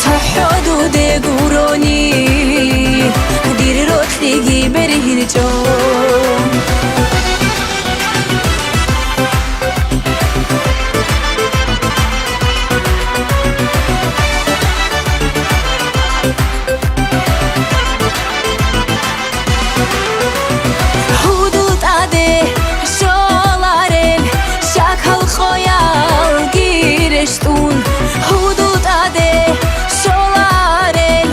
تحدو دقوروني دير روحي برهن جون حدود عده شالارل شکل خیال گیرشتون حدود عده شالارل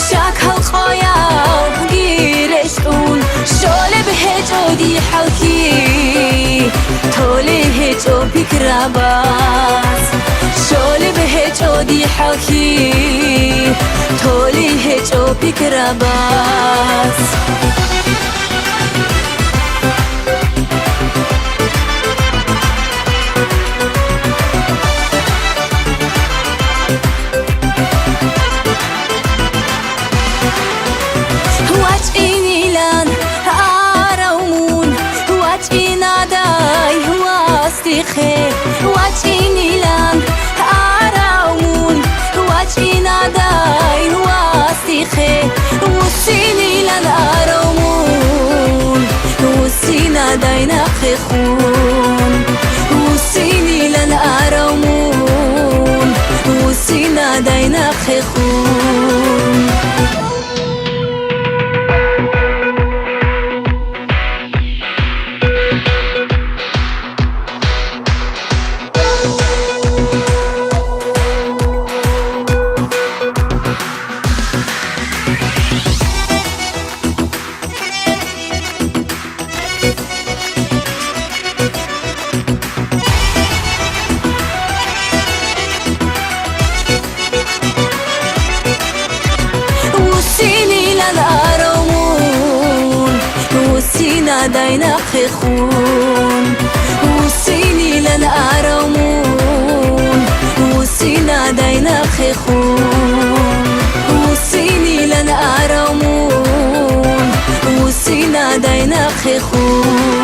شکل خیال گیرشتون شاله به جودی حلقی توله جو بکر باز شاله به جودی حلقی توله جو بکر باز وجهي لان أراون وجهي ناداي واستيخي وسيني لان أراون وسيني ناداي نخخون وسيني لان أراون وسيني ناداي نخخون ناداي نخخون وسيني لن أرمون وسيني ناداي نخخون وسيني لن أرمون وسيني ناداي نخخون